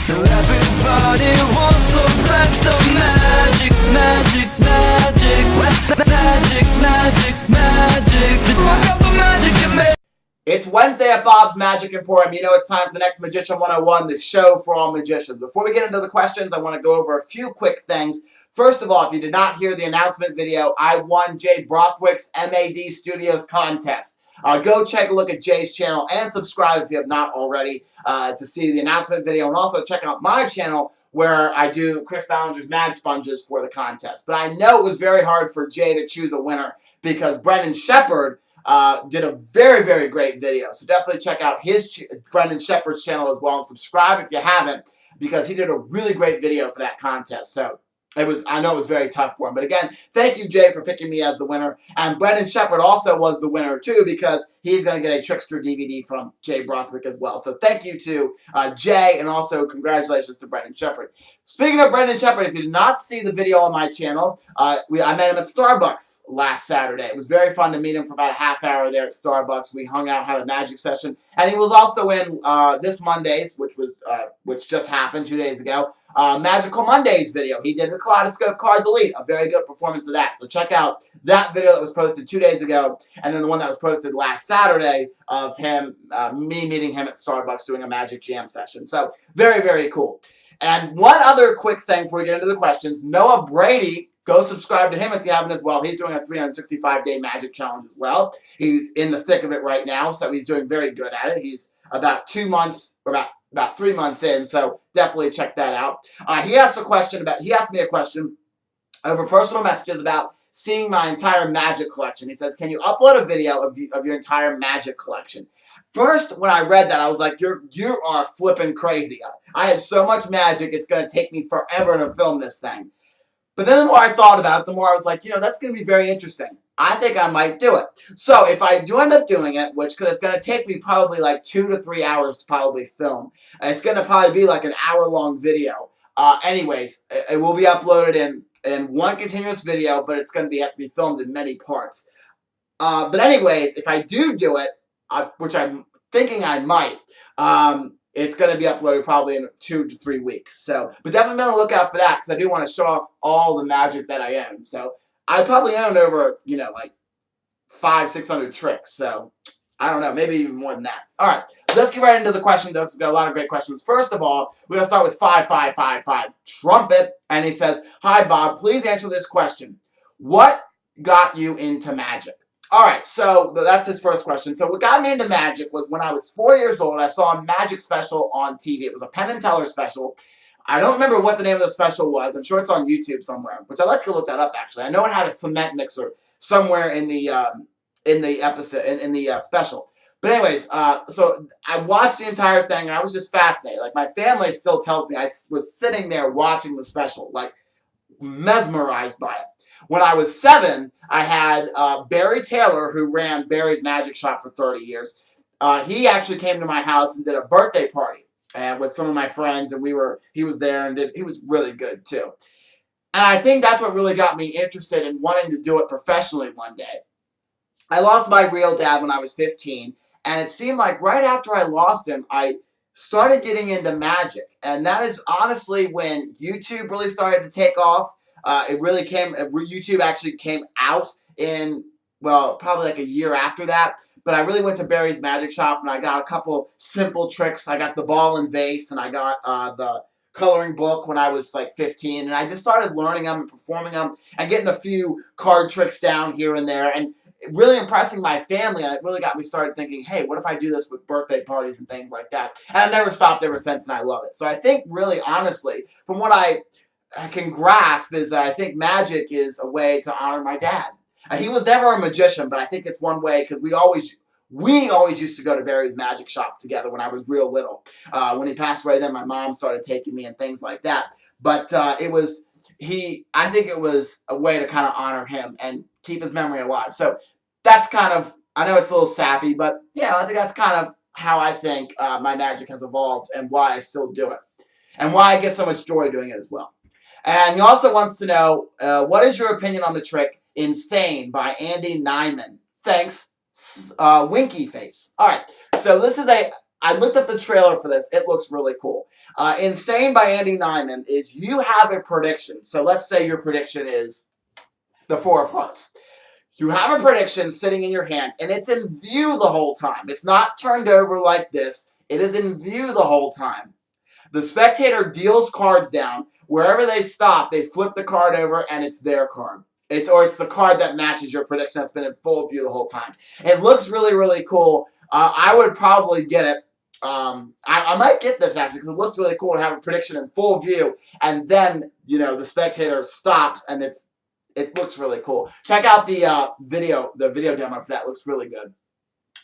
Everybody wants some blast of magic, magic, magic, magic, magic, magic. Look up the magic in me. It's Wednesday at Bob's Magic Emporium. You know it's time for the next Magician 101, the show for all magicians. Before we get into the questions, I want to go over a few quick things. First of all, if you did not hear the announcement video, I won Jay Brothwick's MAD Studios contest. Go check a look at Jay's channel and subscribe if you have not already to see the announcement video. And also check out my channel where I do Chris Ballinger's Mag Sponges for the contest. But I know it was very hard for Jay to choose a winner because Brendan Shepard did a very, very great video. So definitely check out Brendan Shepard's channel as well and subscribe if you haven't because he did a really great video for that contest. So I know it was very tough for him. But again, thank you, Jay, for picking me as the winner. And Brendan Shepard also was the winner, too, because he's going to get a Trickster DVD from Jay Brothwick as well. So thank you to Jay, and also congratulations to Brendan Shepard. Speaking of Brendan Shepard, if you did not see the video on my channel, I met him at Starbucks last Saturday. It was very fun to meet him for about a half hour there at Starbucks. We hung out, had a magic session. And he was also in this Monday's, which just happened 2 days ago, Magical Mondays video. He did the Kaleidoscope Cards Elite, a very good performance of that. So check out that video that was posted 2 days ago, and then the one that was posted last Saturday of me meeting him at Starbucks doing a Magic Jam session. So very, very cool. And one other quick thing before we get into the questions, Noah Brady, go subscribe to him if you haven't as well. He's doing a 365-day magic challenge as well. He's in the thick of it right now, so he's doing very good at it. He's about 2 months, about 3 months in, so definitely check that out. He asked me a question over personal messages about seeing my entire magic collection. He says, can you upload a video of your entire magic collection? First, when I read that, I was like, you are flipping crazy. I have so much magic, it's going to take me forever to film this thing. But then the more I thought about it, the more I was like, that's going to be very interesting. I think I might do it. So if I do end up doing it, because it's going to take me probably like 2 to 3 hours to probably film. It's going to probably be like an hour-long video. Anyways, it will be uploaded in one continuous video, but it's going to have to be filmed in many parts. But anyways, if I do it, which I'm thinking I might, it's going to be uploaded probably in 2 to 3 weeks. So, but definitely be on the lookout for that because I do want to show off all the magic that I own. So I probably own over, like 500-600 tricks. So I don't know, maybe even more than that. All right, let's get right into the questions. We've got a lot of great questions. First of all, we're going to start with 5555 Trumpet. And he says, hi, Bob, please answer this question. What got you into magic? All right, so that's his first question. So what got me into magic was when I was 4 years old, I saw a magic special on TV. It was a Penn and Teller special. I don't remember what the name of the special was. I'm sure it's on YouTube somewhere, which I'd like to go look that up, actually. I know it had a cement mixer somewhere in the episode, in the special. But anyways, so I watched the entire thing, and I was just fascinated. Like, my family still tells me I was sitting there watching the special, like, mesmerized by it. When I was 7, I had Barry Taylor, who ran Barry's Magic Shop for 30 years. He actually came to my house and did a birthday party with some of my friends, and he was there, and he was really good too. And I think that's what really got me interested in wanting to do it professionally one day. I lost my real dad when I was 15, and it seemed like right after I lost him, I started getting into magic. And that is honestly when YouTube really started to take off. YouTube actually came out in, well, probably like a year after that. But I really went to Barry's Magic Shop and I got a couple simple tricks. I got the ball and vase and I got the coloring book when I was like 15. And I just started learning them and performing them and getting a few card tricks down here and there. And really impressing my family. And it really got me started thinking, hey, what if I do this with birthday parties and things like that? And I've never stopped ever since and I love it. So I think really honestly, from what I can grasp is that I think magic is a way to honor my dad. He was never a magician, but I think it's one way because we always used to go to Barry's Magic Shop together when I was real little. When he passed away, then my mom started taking me and things like that. But I think it was a way to kind of honor him and keep his memory alive. So that's kind of, I know it's a little sappy, but yeah, I think that's kind of how I think my magic has evolved and why I still do it. And why I get so much joy doing it as well. And he also wants to know, what is your opinion on the trick Insane by Andy Nyman? Thanks, Winky Face. All right, so this is I looked up the trailer for this. It looks really cool. Insane by Andy Nyman is you have a prediction. So let's say your prediction is the Four of Hearts. You have a prediction sitting in your hand, and it's in view the whole time. It's not turned over like this. It is in view the whole time. The spectator deals cards down. Wherever they stop, they flip the card over, and it's their card. It's the card that matches your prediction that's been in full view the whole time. It looks really, really cool. I would probably get it. I might get this actually because it looks really cool to have a prediction in full view, and then the spectator stops, and it looks really cool. Check out the video demo for that. It looks really good.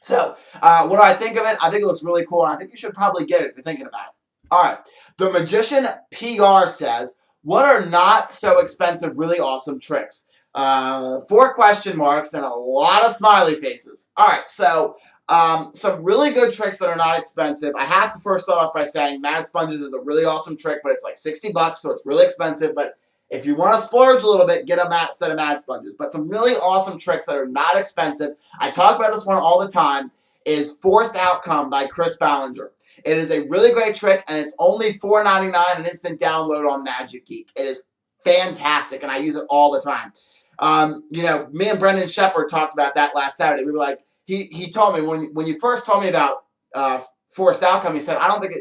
So, what do I think of it? I think it looks really cool, and I think you should probably get it if you're thinking about it. All right. The Magician PR says, what are not so expensive, really awesome tricks? 4 question marks and a lot of smiley faces. All right. So, some really good tricks that are not expensive. I have to first start off by saying Mad Sponges is a really awesome trick, but it's like $60, so it's really expensive. But if you want to splurge a little bit, get a set of Mad Sponges. But some really awesome tricks that are not expensive, I talk about this one all the time, is Forced Outcome by Chris Ballinger. It is a really great trick, and it's only $4.99 an instant download on Magic Geek. It is fantastic, and I use it all the time. Me and Brendan Shepard talked about that last Saturday. We were like, he told me, when you first told me about Forced Outcome, he said, I don't think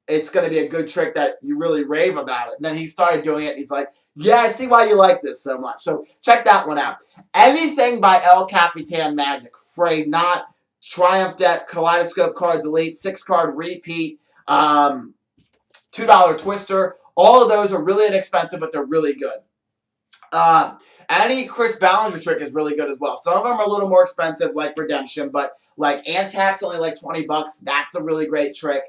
it's going to be a good trick that you really rave about it. And then he started doing it, and he's like, yeah, I see why you like this so much. So check that one out. Anything by El Capitan Magic. Frayed Knot, Triumph Deck, Kaleidoscope Cards Elite, 6-card Repeat, $2 Twister. All of those are really inexpensive, but they're really good. Any Chris Ballinger trick is really good as well. Some of them are a little more expensive, like Redemption, but like Antac's only like $20. That's a really great trick.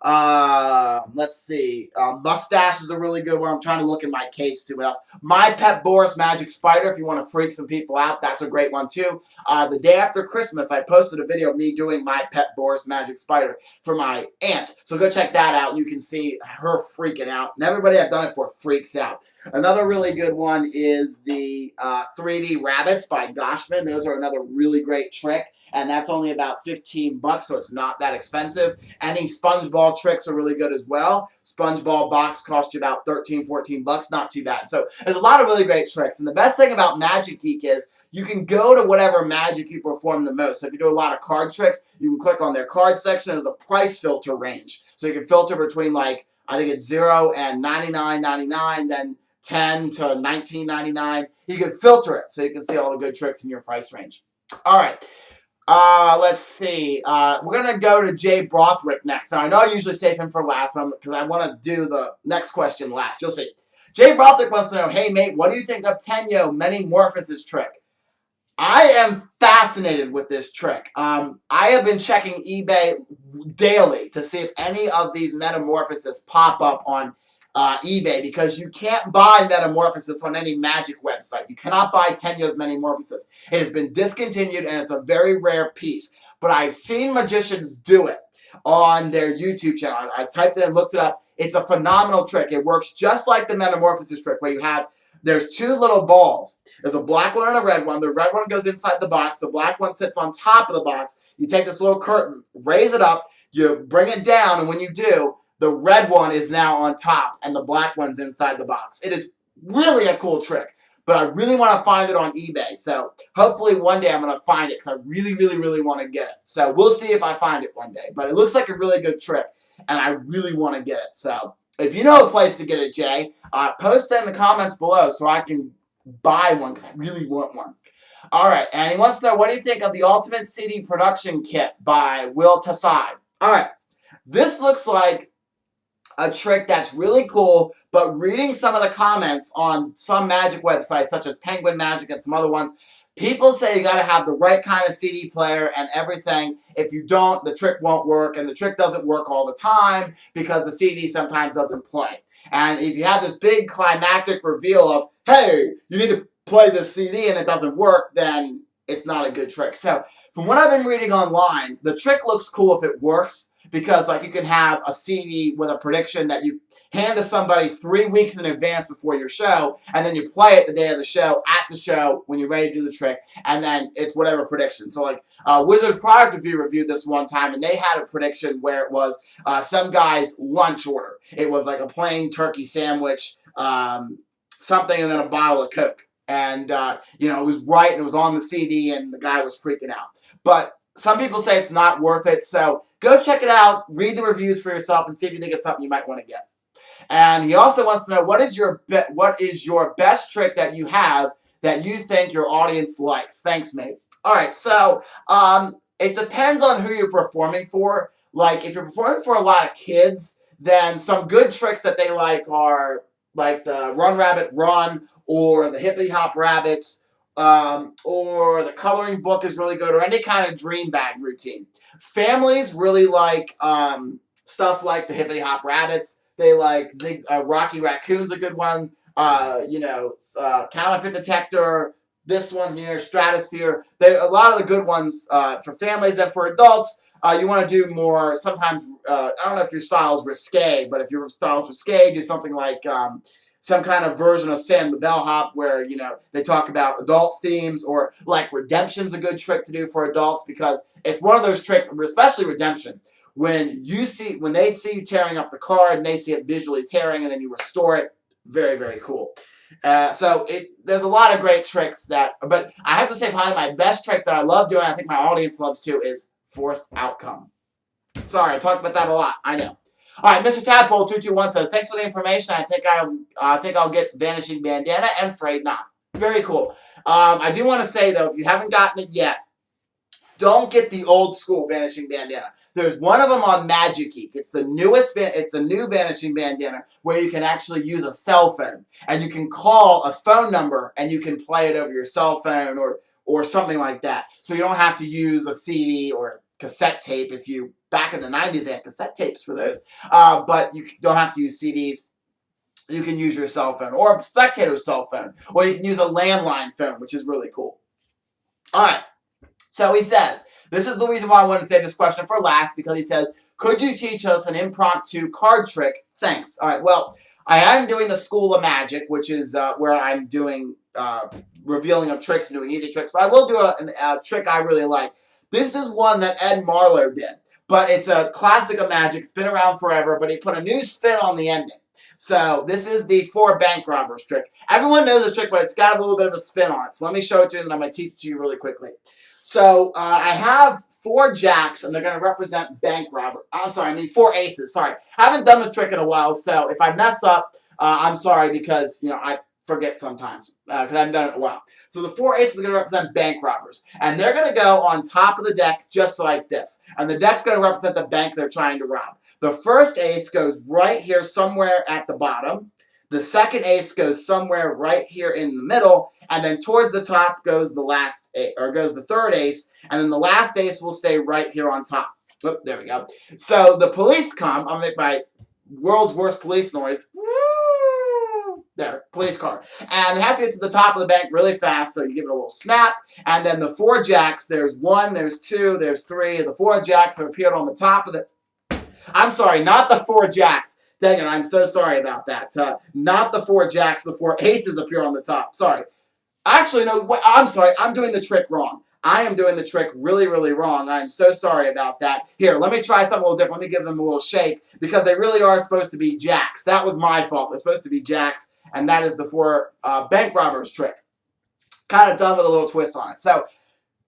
Let's see. Mustache is a really good one. I'm trying to look in my case to see what else. My Pet Boris Magic Spider, if you want to freak some people out, that's a great one too. The day after Christmas, I posted a video of me doing My Pet Boris Magic Spider for my aunt. So go check that out. You can see her freaking out. And everybody I've done it for freaks out. Another really good one is the 3D Rabbits by Goshman. Those are another really great trick. And that's only about $15, so it's not that expensive. Any SpongeBall tricks are really good as well. SpongeBall box costs you about $13, $14, not too bad. So there's a lot of really great tricks. And the best thing about Magic Geek is you can go to whatever magic you perform the most. So if you do a lot of card tricks, you can click on their card section. There's a price filter range. So you can filter between, like, I think it's 0 and $99.99, then 10 to $19.99. You can filter it so you can see all the good tricks in your price range. All right. Let's see. We're going to go to Jay Brothwick next. Now, I know I usually save him for last, because I want to do the next question last. You'll see. Jay Brothwick wants to know, hey, mate, what do you think of Tenyo Metamorphosis trick? I am fascinated with this trick. I have been checking eBay daily to see if any of these Metamorphoses pop up on eBay, because you can't buy Metamorphosis on any Magic website. You cannot buy Tenyo's Metamorphosis. It has been discontinued, and it's a very rare piece. But I've seen magicians do it on their YouTube channel. I typed it and looked it up. It's a phenomenal trick. It works just like the Metamorphosis trick, where there's 2 little balls. There's a black one and a red one. The red one goes inside the box. The black one sits on top of the box. You take this little curtain, raise it up, you bring it down, and when you do, the red one is now on top, and the black one's inside the box. It is really a cool trick, but I really want to find it on eBay. So hopefully one day I'm going to find it, because I really, really, really want to get it. So we'll see if I find it one day. But it looks like a really good trick, and I really want to get it. So if you know a place to get it, Jay, post it in the comments below so I can buy one, because I really want one. All right, and he wants to know, what do you think of the Ultimate CD Production Kit by Will Tasai? All right, this looks like a trick that's really cool, but reading some of the comments on some Magic websites, such as Penguin Magic and some other ones, people say you got to have the right kind of CD player and everything. If you don't, the trick won't work, and the trick doesn't work all the time because the CD sometimes doesn't play. And if you have this big climactic reveal of, hey, you need to play this CD and it doesn't work, then it's not a good trick. So from what I've been reading online, the trick looks cool if it works. because like you can have a CD with a prediction that you hand to somebody 3 weeks in advance before your show, and then you play it the day of the show, at the show, when you're ready to do the trick, and then it's whatever prediction. So like Wizard Product Review reviewed this one time, and they had a prediction where it was some guy's lunch order. It was like a plain turkey sandwich, something, and then a bottle of Coke. And, you know, it was right, and it was on the CD, and the guy was freaking out. But some people say it's not worth it, so go check it out, read the reviews for yourself, and see if you think it's something you might want to get. And he also wants to know, what is your best trick that you have that you think your audience likes? Thanks, mate. All right, so it depends on who you're performing for. Like, if you're performing for a lot of kids, then some good tricks that they like are like the Run Rabbit Run, or the Hippity Hop Rabbits, or the coloring book is really good, or any kind of dream bag routine. Families really like stuff like the Hippity Hop Rabbits. They like Rocky Raccoon's a good one. You know, Counterfeit Detector. This one here, Stratosphere. A lot of the good ones for families. And for adults, you want to do more. Sometimes I don't know if your style is risque, but if your style is risque, do something like some kind of version of Sam the Bellhop, where, you know, they talk about adult themes, or like Redemption's a good trick to do for adults, because it's one of those tricks, especially Redemption. When they see you tearing up the card, and they see it visually tearing, and then you restore it, very, very cool. So there's a lot of great tricks but I have to say, probably my best trick that I love doing, I think my audience loves too, is Forced Outcome. Sorry, I talked about that a lot, I know. All right, Mr. Tadpole221 says, thanks for the information. I think I'll get Vanishing Bandana and Frayed Knot. Very cool. I do want to say, though, if you haven't gotten it yet, don't get the old school Vanishing Bandana. There's one of them on Magic Geek. It's the new Vanishing Bandana, where you can actually use a cell phone, and you can call a phone number, and you can play it over your cell phone or something like that. So you don't have to use a CD or cassette tape. Back in the 90s, they had cassette tapes for those. But you don't have to use CDs. You can use your cell phone, or a spectator's cell phone, or you can use a landline phone, which is really cool. All right. So he says, this is the reason why I wanted to save this question for last, because he says, could you teach us an impromptu card trick? Thanks. All right. Well, I am doing the School of Magic, which is where I'm doing revealing of tricks and doing easy tricks. But I will do a trick I really like. This is one that Ed Marlowe did. But it's a classic of Magic. It's been around forever, but he put a new spin on the ending. So this is the 4 bank robbers trick. Everyone knows this trick, but it's got a little bit of a spin on it. So let me show it to you, and I'm going to teach it to you really quickly. So I have 4 jacks, and they're going to represent bank robber. I'm sorry, I mean 4 aces. Sorry. I haven't done the trick in a while, so if I mess up, I'm sorry, because, you know, I forget sometimes, because I haven't done it in a while. So the 4 aces are going to represent bank robbers. And they're going to go on top of the deck just like this. And the deck's going to represent the bank they're trying to rob. The first ace goes right here somewhere at the bottom. The second ace goes somewhere right here in the middle. And then towards the top goes the third ace. And then the last ace will stay right here on top. Oop, there we go. So the police come. I'm going to make my world's worst police noise. There, police car. And they have to get to the top of the bank really fast, so you give it a little snap. And then the 4 jacks, there's 1, there's 2, there's 3. The 4 jacks have appeared on the top of the... I'm sorry, not the 4 jacks. Dang it, I'm so sorry about that. Not the 4 jacks, the 4 aces appear on the top. Sorry. Actually, no, I'm sorry, I'm doing the trick wrong. I am doing the trick really, really wrong. I'm so sorry about that. Here, let me try something a little different. Let me give them a little shake, because they really are supposed to be jacks. That was my fault. They're supposed to be jacks, and that is the 4 bank robbers trick. Kind of done with a little twist on it. So,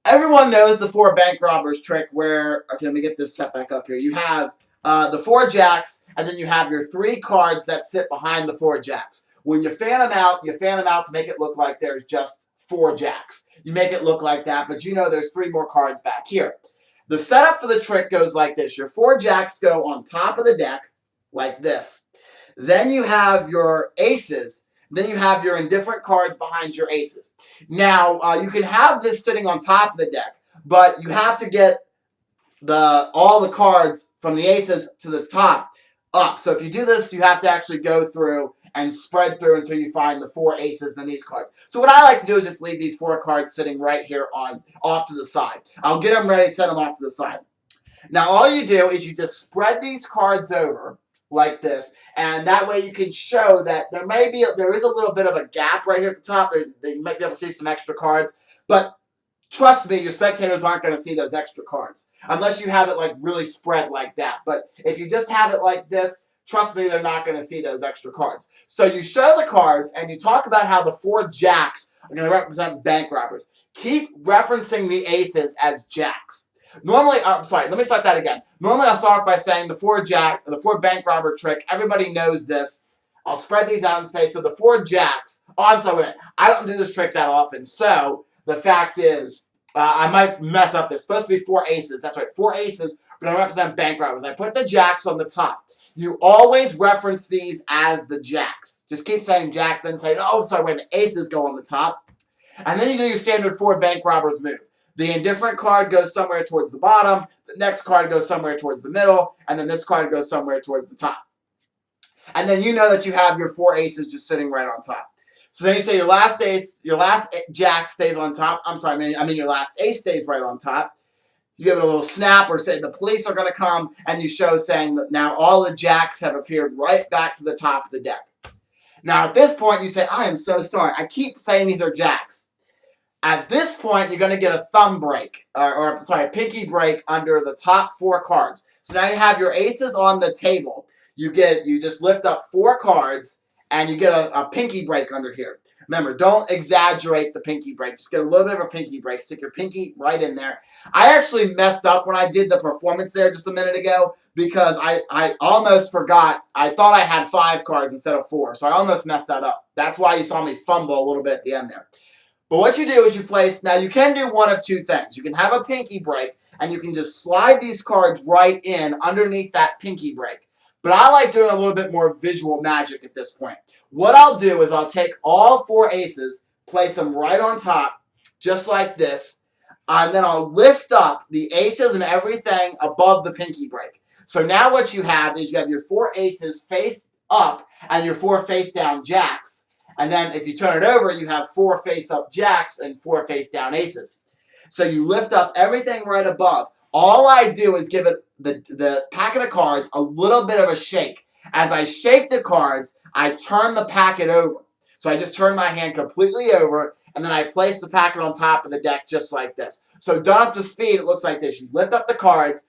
everyone knows the 4 bank robbers trick where, okay, let me get this set back up here. You have the 4 jacks, and then you have your 3 cards that sit behind the 4 jacks. When you fan them out to make it look like there's just 4 jacks. You make it look like that, but you know there's 3 more cards back here. The setup for the trick goes like this. Your 4 jacks go on top of the deck, like this. Then you have your aces. Then you have your indifferent cards behind your aces. Now, you can have this sitting on top of the deck, but you have to get all the cards from the aces to the top up. So if you do this, you have to actually go through and spread through until you find the 4 aces and these cards. So what I like to do is just leave these 4 cards sitting right here off to the side. I'll get them ready, set them off to the side. Now all you do is you just spread these cards over like this, and that way you can show that there is a little bit of a gap right here at the top. You might be able to see some extra cards, but trust me, your spectators aren't going to see those extra cards unless you have it like really spread like that. But if you just have it like this, trust me, they're not going to see those extra cards. So you show the cards and you talk about how the 4 jacks are going to represent bank robbers. Keep referencing the aces as jacks. Normally, let me start that again. Normally, I'll start off by saying the 4 bank robber trick. Everybody knows this. I'll spread these out and say, so the 4 jacks. Oh, I'm sorry, wait a minute. I don't do this trick that often. So the fact is, I might mess up this. It's supposed to be 4 aces. That's right. 4 aces are going to represent bank robbers. I put the jacks on the top. You always reference these as the jacks. Just keep saying jacks and say, oh, sorry, wait a minute. Aces go on the top. And then you do your standard 4 bank robbers move. The indifferent card goes somewhere towards the bottom. The next card goes somewhere towards the middle. And then this card goes somewhere towards the top. And then you know that you have your 4 aces just sitting right on top. So then you say your last jack stays on top. I mean your last ace stays right on top. You give it a little snap or say the police are going to come, and you show saying that now all the jacks have appeared right back to the top of the deck. Now at this point you say, I am so sorry. I keep saying these are jacks. At this point, you're going to get a thumb break, a pinky break under the top 4 cards. So now you have your aces on the table. You just lift up 4 cards, and you get a pinky break under here. Remember, don't exaggerate the pinky break. Just get a little bit of a pinky break. Stick your pinky right in there. I actually messed up when I did the performance there just a minute ago because I almost forgot. I thought I had 5 cards instead of 4, so I almost messed that up. That's why you saw me fumble a little bit at the end there. But what you do is you place, now you can do one of 2 things. You can have a pinky break, and you can just slide these cards right in underneath that pinky break. But I like doing a little bit more visual magic at this point. What I'll do is I'll take all 4 aces, place them right on top, just like this, and then I'll lift up the aces and everything above the pinky break. So now what you have is you have your 4 aces face up and your 4 face down jacks. And then if you turn it over, you have 4 face-up jacks and 4 face-down aces. So you lift up everything right above. All I do is give it the packet of cards a little bit of a shake. As I shake the cards, I turn the packet over. So I just turn my hand completely over, and then I place the packet on top of the deck just like this. So done up to speed, it looks like this. You lift up the cards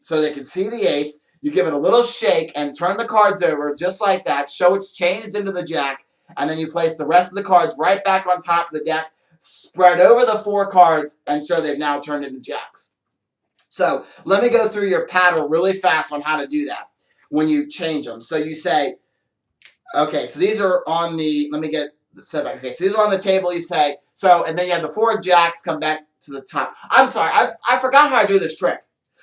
so they can see the ace. You give it a little shake and turn the cards over just like that. Show it's changed into the jack. And then you place the rest of the cards right back on top of the deck, spread over the 4 cards, and show they've now turned into jacks. So let me go through your pattern really fast on how to do that when you change them. So you say, okay, so these are on the, let me get the step back. Okay, so these are on the table, you say, so, and then you have the 4 jacks come back to the top. I'm sorry, I forgot how I do this trick.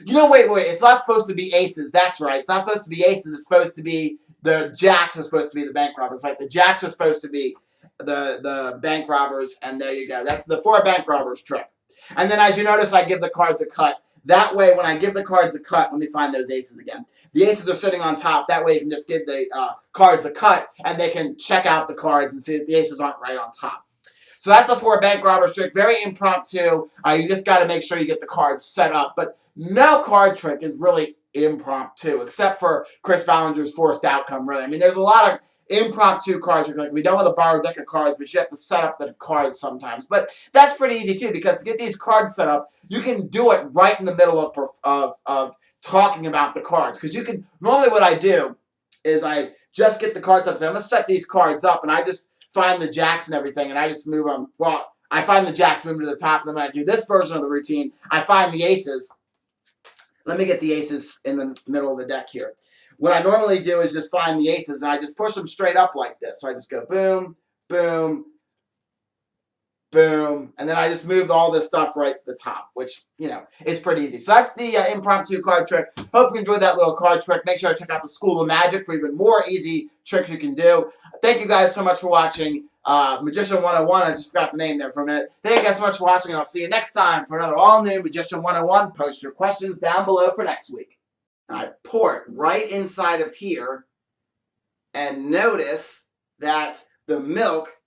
You know, wait, it's not supposed to be aces. That's right. It's not supposed to be aces. It's supposed to be the jacks are supposed to be the bank robbers. Like the jacks are supposed to be the bank robbers, and there you go. That's the 4 bank robbers trick. And then as you notice, I give the cards a cut. That way, when I give the cards a cut, let me find those aces again. The aces are sitting on top. That way you can just give the cards a cut, and they can check out the cards and see that the aces aren't right on top. So that's the 4 bank robbers trick. Very impromptu. You just got to make sure you get the cards set up. But no card trick is really impromptu, except for Chris Ballinger's Forced Outcome, really. I mean, there's a lot of impromptu cards. Like, we don't have a borrowed deck of cards, but you have to set up the cards sometimes. But that's pretty easy, too, because to get these cards set up, you can do it right in the middle of talking about the cards. Because you can, normally what I do is I just get the cards up. So I'm going to set these cards up, and I just find the jacks and everything, and I just move them. Well, I find the jacks, move them to the top, and then when I do this version of the routine, I find the aces. Let me get the aces in the middle of the deck here. What I normally do is just find the aces, and I just push them straight up like this. So I just go boom, boom, boom, and then I just moved all this stuff right to the top, which, you know, is pretty easy. So that's the impromptu card trick. Hope you enjoyed that little card trick. Make sure to check out the School of Magic for even more easy tricks you can do. Thank you guys so much for watching Magician 101. I just forgot the name there for a minute. Thank you guys so much for watching, and I'll see you next time for another all-new Magician 101. Post your questions down below for next week. I pour it right inside of here, and notice that the milk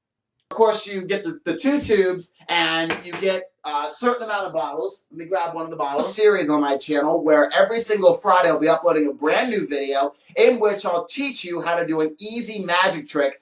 Of course, you get the 2 tubes, and you get a certain amount of bottles. Let me grab one of the bottles. Series on my channel where every single Friday I'll be uploading a brand new video in which I'll teach you how to do an easy magic trick